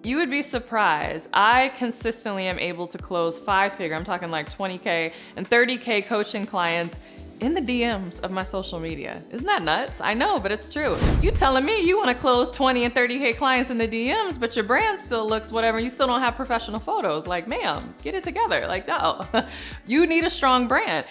You would be surprised. I consistently am able to close 5-figure, I'm talking like 20K and 30K coaching clients in the DMs of my social media. Isn't that nuts? I know, but it's true. You telling me you want to close 20 and 30K clients in the DMs, but your brand still looks whatever, you still don't have professional photos. Like, ma'am, get it together. Like, no, you need a strong brand.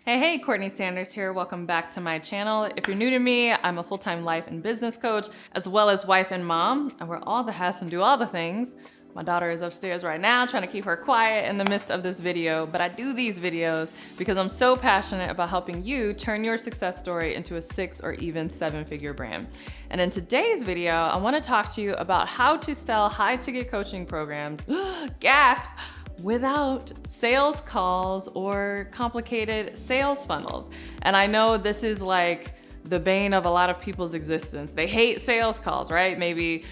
Hey, CourtneyLSanders here. Welcome back to my channel. If you're new to me, I'm a full-time life and business coach, as well as wife and mom. I wear all the hats and do all the things. My daughter is upstairs right now trying to keep her quiet in the midst of this video, but I do these videos because I'm so passionate about helping you turn your success story into a 6 or even 7-figure brand. And in today's video, I want to talk to you about how to sell high-ticket coaching programs, gasp, without sales calls or complicated sales funnels. And I know this is like the bane of a lot of people's existence. They hate sales calls, right? Maybe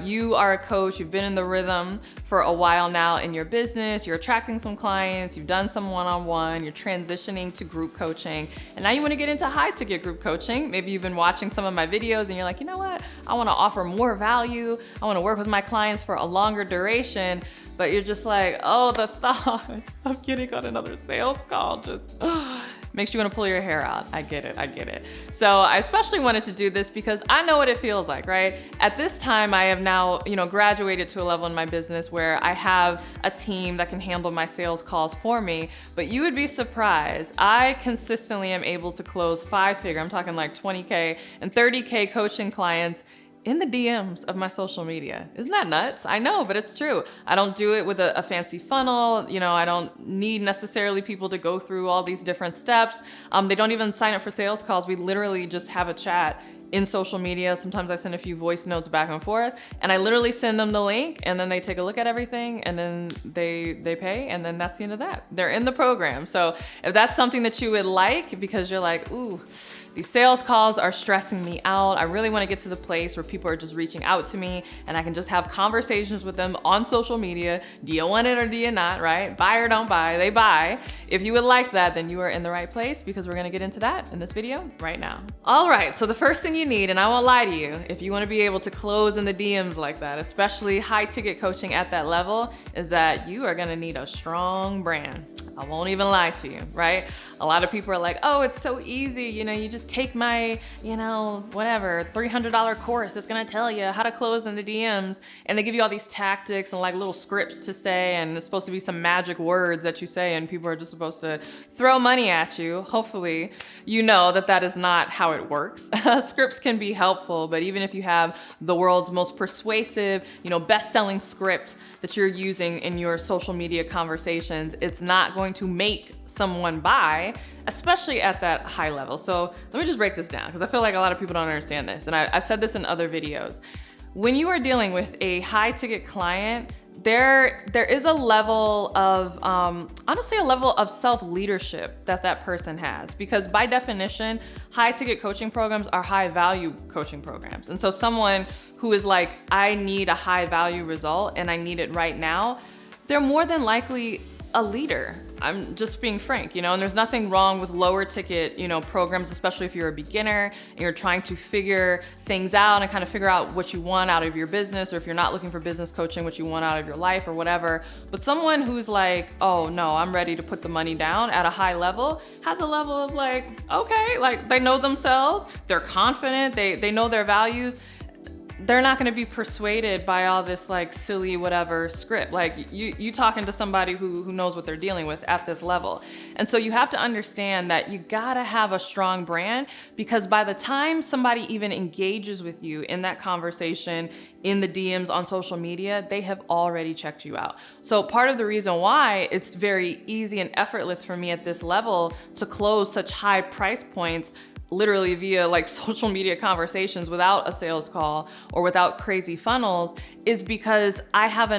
you are a coach, you've been in the rhythm for a while now in your business, you're attracting some clients, you've done some one-on-one, you're transitioning to group coaching, and now you wanna get into high-ticket group coaching. Maybe you've been watching some of my videos and you're like, you know what? I wanna offer more value, I wanna work with my clients for a longer duration, but you're just like, oh, the thought of getting on another sales call just makes you want to pull your hair out. I get it. So I especially wanted to do this because I know what it feels like, right? At this time, I have now, graduated to a level in my business where I have a team that can handle my sales calls for me, but you would be surprised. I consistently am able to close 5-figure, I'm talking like 20K and 30K coaching clients in the DMs of my social media. Isn't that nuts? I know, but it's true. I don't do it with a fancy funnel. I don't need necessarily people to go through all these different steps. They don't even sign up for sales calls. We literally just have a chat in social media. Sometimes I send a few voice notes back and forth, and I literally send them the link, and then they take a look at everything, and then they pay, and then that's the end of that. They're in the program. So if that's something that you would like, because you're like, ooh, these sales calls are stressing me out, I really want to get to the place where people are just reaching out to me, and I can just have conversations with them on social media. Do you want it or do you not, right? Buy or don't buy, they buy. If you would like that, then you are in the right place, because we're gonna get into that in this video right now. All right, so the first thing you need, and I won't lie to you, if you want to be able to close in the DMs like that, especially high ticket coaching at that level, is that you are going to need a strong brand. I won't even lie to you, right? A lot of people are like, oh, it's so easy. You just take my, whatever, $300 course that's gonna tell you how to close in the DMs. And they give you all these tactics and like little scripts to say, and it's supposed to be some magic words that you say, and people are just supposed to throw money at you. Hopefully, you know that is not how it works. Scripts can be helpful, but even if you have the world's most persuasive, best-selling script that you're using in your social media conversations, it's not going to make someone buy, especially at that high level. So let me just break this down, because I feel like a lot of people don't understand this, and I've said this in other videos. When you are dealing with a high ticket client, there is a level of, honestly, a level of self-leadership that person has, because by definition, high ticket coaching programs are high value coaching programs. And so someone who is like, I need a high value result and I need it right now, they're more than likely a leader. I'm just being frank, and there's nothing wrong with lower ticket, programs, especially if you're a beginner and you're trying to figure things out and kind of figure out what you want out of your business, or if you're not looking for business coaching, what you want out of your life or whatever. But someone who's like, oh no, I'm ready to put the money down at a high level, has a level of like, okay, like they know themselves, they're confident, they know their values. They're not gonna be persuaded by all this like silly whatever script. Like you talking to somebody who knows what they're dealing with at this level. And so you have to understand that you gotta have a strong brand, because by the time somebody even engages with you in that conversation, in the DMs on social media, they have already checked you out. So part of the reason why it's very easy and effortless for me at this level to close such high price points literally via like social media conversations without a sales call or without crazy funnels, is because I have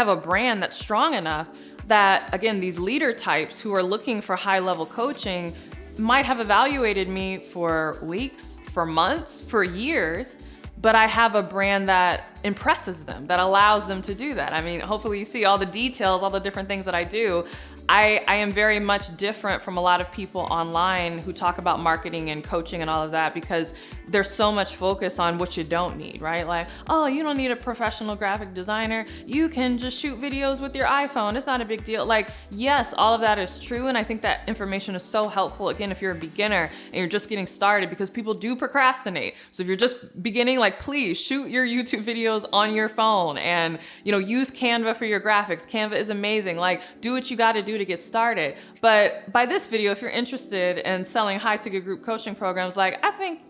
a brand that's strong enough that, again, these leader types who are looking for high level coaching might have evaluated me for weeks, for months, for years, but I have a brand that impresses them, that allows them to do that. I mean, hopefully you see all the details, all the different things that I do. I am very much different from a lot of people online who talk about marketing and coaching and all of that, because there's so much focus on what you don't need, right? Like, oh, you don't need a professional graphic designer. You can just shoot videos with your iPhone. It's not a big deal. Like, yes, all of that is true. And I think that information is so helpful, again, if you're a beginner and you're just getting started, because people do procrastinate. So if you're just beginning, like, please shoot your YouTube videos on your phone and, use Canva for your graphics. Canva is amazing. Like, do what you got to do to get started. But by this video, if you're interested in selling high ticket group coaching programs, like, I think,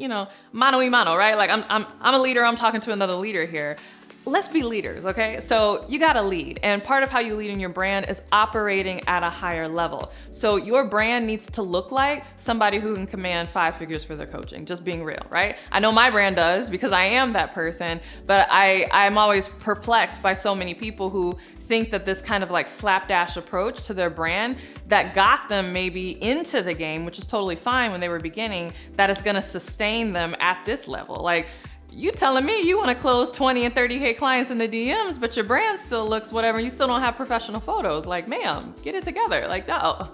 mano y mano, right? Like, I'm a leader. I'm talking to another leader here. Let's be leaders, okay? So you gotta lead. And part of how you lead in your brand is operating at a higher level. So your brand needs to look like somebody who can command 5 figures for their coaching, just being real, right? I know my brand does, because I am that person, but I'm always perplexed by so many people who think that this kind of like slapdash approach to their brand that got them maybe into the game, which is totally fine when they were beginning, that is gonna sustain them at this level. Like, you telling me you want to close 20 and 30K clients in the DMs, but your brand still looks whatever. You still don't have professional photos. Like, ma'am, get it together. Like, no,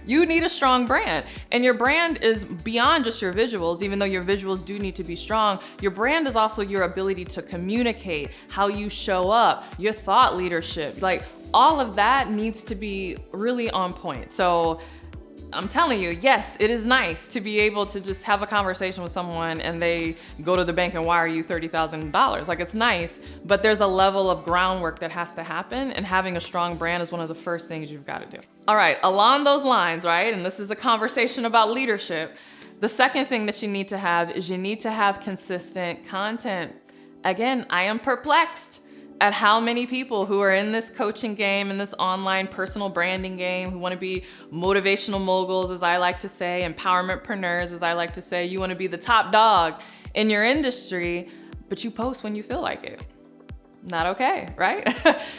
you need a strong brand. And your brand is beyond just your visuals. Even though your visuals do need to be strong, your brand is also your ability to communicate, how you show up, your thought leadership. Like, all of that needs to be really on point. So I'm telling you, yes, it is nice to be able to just have a conversation with someone and they go to the bank and wire you $30,000. Like, it's nice, but there's a level of groundwork that has to happen, and having a strong brand is one of the first things you've got to do. All right, along those lines, right, and this is a conversation about leadership, the second thing that you need to have is you need to have consistent content. Again, I am perplexed at how many people who are in this coaching game, in this online personal branding game, who want to be motivational moguls, as I like to say, empowermentpreneurs, as I like to say, you want to be the top dog in your industry, but you post when you feel like it. Not okay, right?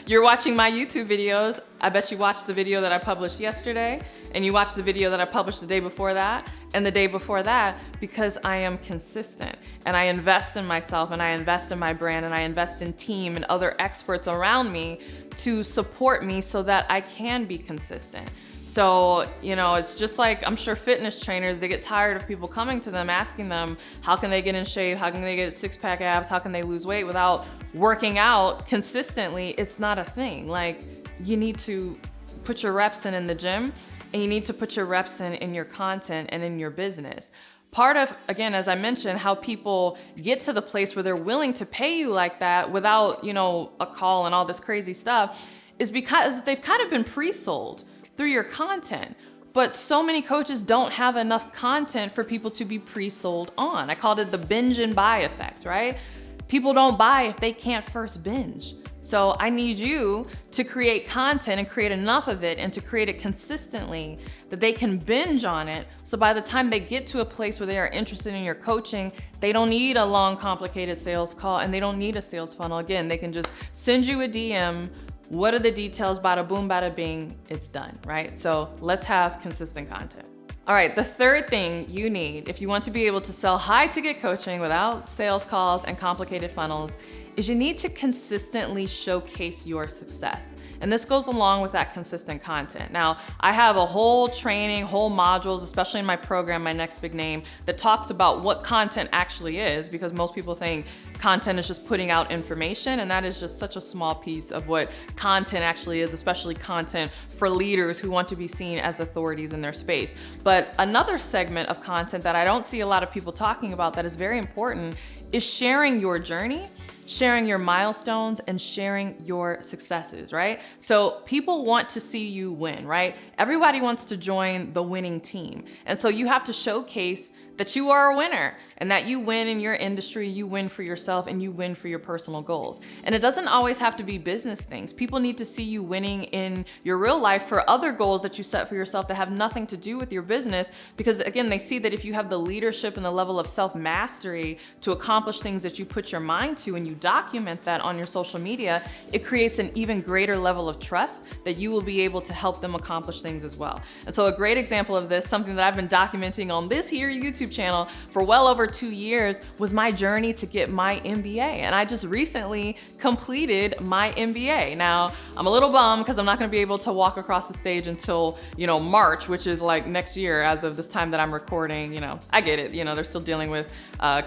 You're watching my YouTube videos. I bet you watched the video that I published yesterday, and you watched the video that I published the day before that, and the day before that, because I am consistent and I invest in myself and I invest in my brand and I invest in team and other experts around me to support me so that I can be consistent. So, it's just like, I'm sure fitness trainers, they get tired of people coming to them, asking them, how can they get in shape? How can they get 6-pack abs? How can they lose weight without working out consistently? It's not a thing. Like, you need to put your reps in the gym, and you need to put your reps in your content and in your business. Part of, again, as I mentioned, how people get to the place where they're willing to pay you like that without, a call and all this crazy stuff, is because they've kind of been pre-sold through your content. But so many coaches don't have enough content for people to be pre-sold on. I called it the binge and buy effect, right? People don't buy if they can't first binge. So I need you to create content and create enough of it and to create it consistently that they can binge on it. So by the time they get to a place where they are interested in your coaching, they don't need a long, complicated sales call, and they don't need a sales funnel. Again, they can just send you a DM. What are the details? Bada boom, bada bing, it's done, right? So let's have consistent content. All right, the third thing you need if you want to be able to sell high ticket coaching without sales calls and complicated funnels is you need to consistently showcase your success. And this goes along with that consistent content. Now, I have a whole training, whole modules, especially in my program, My Next Big Name, that talks about what content actually is, because most people think content is just putting out information, and that is just such a small piece of what content actually is, especially content for leaders who want to be seen as authorities in their space. But another segment of content that I don't see a lot of people talking about that is very important is sharing your journey, sharing your milestones, and sharing your successes, right? So people want to see you win, right? Everybody wants to join the winning team. And so you have to showcase that you are a winner and that you win in your industry, you win for yourself, and you win for your personal goals. And it doesn't always have to be business things. People need to see you winning in your real life for other goals that you set for yourself that have nothing to do with your business, because again, they see that if you have the leadership and the level of self-mastery to accomplish accomplish things that you put your mind to and you document that on your social media, it creates an even greater level of trust that you will be able to help them accomplish things as well. And so a great example of this, something that I've been documenting on this here YouTube channel for well over 2 years, was my journey to get my MBA. And I just recently completed my MBA. Now, I'm a little bummed because I'm not gonna be able to walk across the stage until, March, which is like next year as of this time that I'm recording. I get it, they're still dealing with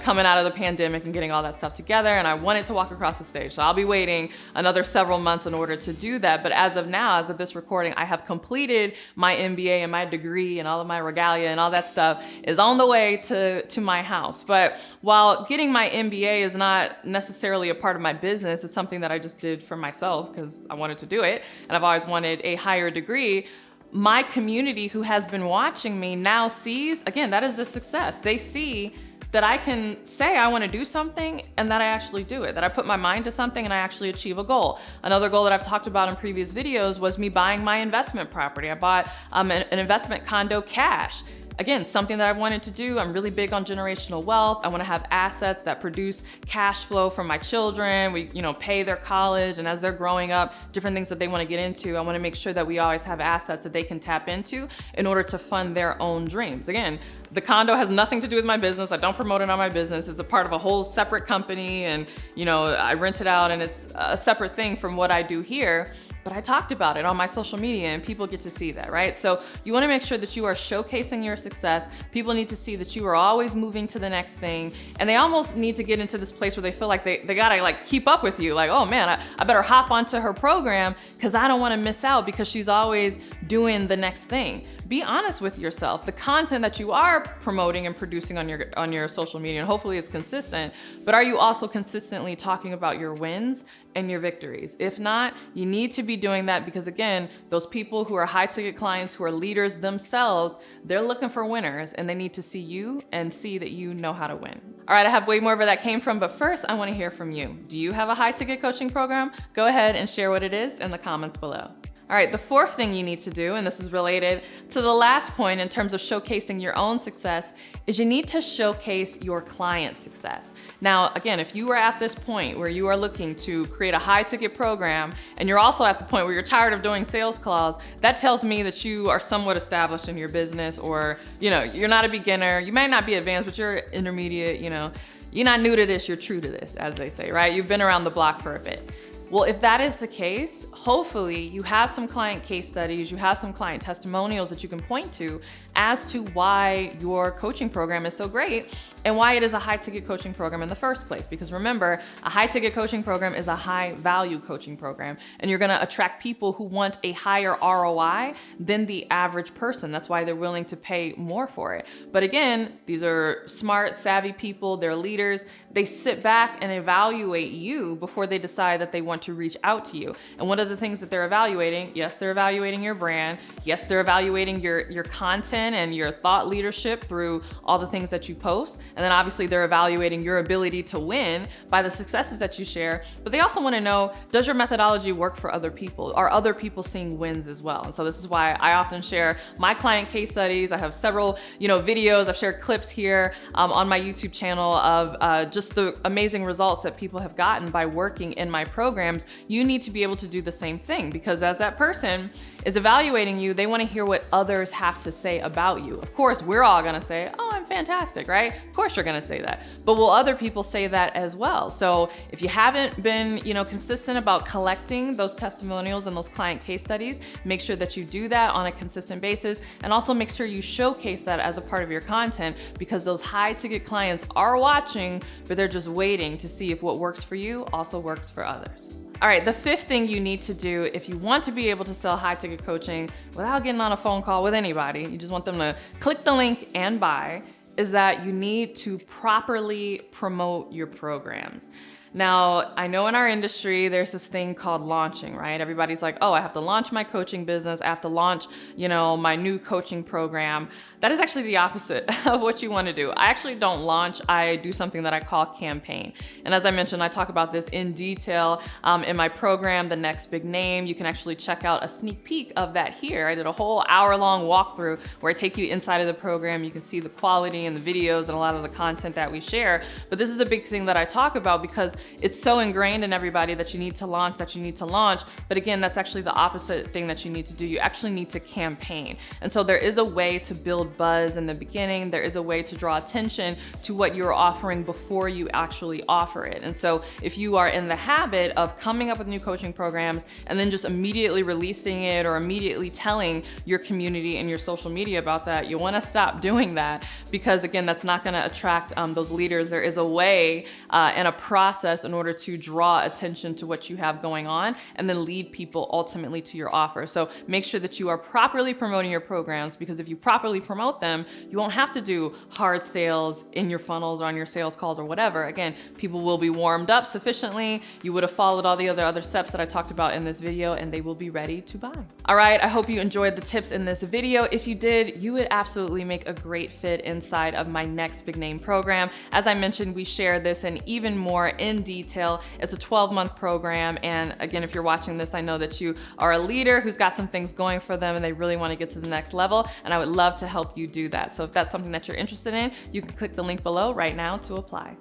coming out of the pandemic and getting all that stuff together, and I wanted to walk across the stage. So I'll be waiting another several months in order to do that. But as of now, as of this recording, I have completed my MBA, and my degree and all of my regalia and all that stuff is on the way to my house. But while getting my MBA is not necessarily a part of my business, it's something that I just did for myself because I wanted to do it, and I've always wanted a higher degree. My community who has been watching me now sees, again, that is a success. They see that I can say I want to do something and that I actually do it, that I put my mind to something and I actually achieve a goal. Another goal that I've talked about in previous videos was me buying my investment property. I bought an investment condo cash. Again, something that I've wanted to do. I'm really big on generational wealth. I want to have assets that produce cash flow for my children. We, pay their college, and as they're growing up, different things that they want to get into, I want to make sure that we always have assets that they can tap into in order to fund their own dreams. Again, the condo has nothing to do with my business. I don't promote it on my business. It's a part of a whole separate company, and I rent it out, and it's a separate thing from what I do here. But I talked about it on my social media and people get to see that, right? So you wanna make sure that you are showcasing your success. People need to see that you are always moving to the next thing. And they almost need to get into this place where they feel like they gotta keep up with you. Like, oh man, I better hop onto her program because I don't wanna miss out because she's always doing the next thing. Be honest with yourself. The content that you are promoting and producing on your social media, and hopefully it's consistent, but are you also consistently talking about your wins and your victories? If not, you need to be doing that because again, those people who are high ticket clients, who are leaders themselves, they're looking for winners and they need to see you and see that you know how to win. All right, I have way more where that came from, but first I wanna hear from you. Do you have a high ticket coaching program? Go ahead and share what it is in the comments below. All right, the fourth thing you need to do, and this is related to the last point in terms of showcasing your own success, is you need to showcase your client's success. Now, again, if you are at this point where you are looking to create a high ticket program, and you're also at the point where you're tired of doing sales calls, that tells me that you are somewhat established in your business, or you're not a beginner, you might not be advanced, but you're intermediate, you're not new to this, you're true to this, as they say, right? You've been around the block for a bit. Well, if that is the case, hopefully you have some client case studies, you have some client testimonials that you can point to as to why your coaching program is so great and why it is a high ticket coaching program in the first place. Because remember, a high ticket coaching program is a high value coaching program, and you're gonna attract people who want a higher ROI than the average person. That's why they're willing to pay more for it. But again, these are smart, savvy people, they're leaders. They sit back and evaluate you before they decide that they want to reach out to you. And one of the things that they're evaluating, yes, they're evaluating your brand. Yes, they're evaluating your content and your thought leadership through all the things that you post. And then obviously they're evaluating your ability to win by the successes that you share. But they also want to know, does your methodology work for other people? Are other people seeing wins as well? And so this is why I often share my client case studies. I have several, videos. I've shared clips here on my YouTube channel of just the amazing results that people have gotten by working in my programs. You need to be able to do the same thing, because as that person is evaluating you, they want to hear what others have to say about you. Of course, we're all going to say, oh, I'm fantastic, right? Of course you're going to say that, but will other people say that as well? So if you haven't been, consistent about collecting those testimonials and those client case studies, make sure that you do that on a consistent basis, and also make sure you showcase that as a part of your content, because those high ticket clients are watching, but they're just waiting to see if what works for you also works for others. All right, the fifth thing you need to do if you want to be able to sell high ticket coaching without getting on a phone call with anybody, you just want them to click the link and buy, is that you need to properly promote your programs. Now, I know in our industry, there's this thing called launching, right? Everybody's like, oh, I have to launch my coaching business. I have to launch, my new coaching program. That is actually the opposite of what you want to do. I actually don't launch. I do something that I call campaign. And as I mentioned, I talk about this in detail in my program, The Next Big Name. You can actually check out a sneak peek of that here. I did a whole hour-long walkthrough where I take you inside of the program. You can see the quality and the videos and a lot of the content that we share. But this is a big thing that I talk about because it's so ingrained in everybody that you need to launch, But again, that's actually the opposite thing that you need to do. You actually need to campaign. And so there is a way to build buzz in the beginning. There is a way to draw attention to what you're offering before you actually offer it. And so if you are in the habit of coming up with new coaching programs and then just immediately releasing it or immediately telling your community and your social media about that, you want to stop doing that, because again, that's not going to attract those leaders. There is a way and a process in order to draw attention to what you have going on and then lead people ultimately to your offer. So make sure that you are properly promoting your programs, because if you properly promote them, you won't have to do hard sales in your funnels or on your sales calls or whatever. Again, people will be warmed up sufficiently. You would have followed all the other steps that I talked about in this video, and they will be ready to buy. All right, I hope you enjoyed the tips in this video. If you did, you would absolutely make a great fit inside of my Next Big Name program. As I mentioned, we share this and even more in detail. It's a 12-month program. And again, if you're watching this, I know that you are a leader who's got some things going for them and they really want to get to the next level. And I would love to help you do that. So if that's something that you're interested in, you can click the link below right now to apply.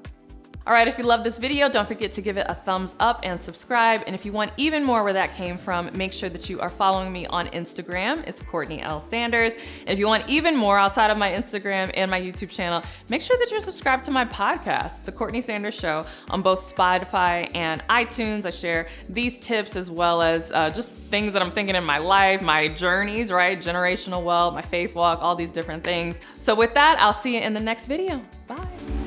All right, if you love this video, don't forget to give it a thumbs up and subscribe. And if you want even more where that came from, make sure that you are following me on Instagram. It's CourtneyLSanders. And if you want even more outside of my Instagram and my YouTube channel, make sure that you're subscribed to my podcast, The Courtney Sanders Show, on both Spotify and iTunes. I share these tips as well as just things that I'm thinking in my life, my journeys, right? Generational wealth, my faith walk, all these different things. So with that, I'll see you in the next video. Bye.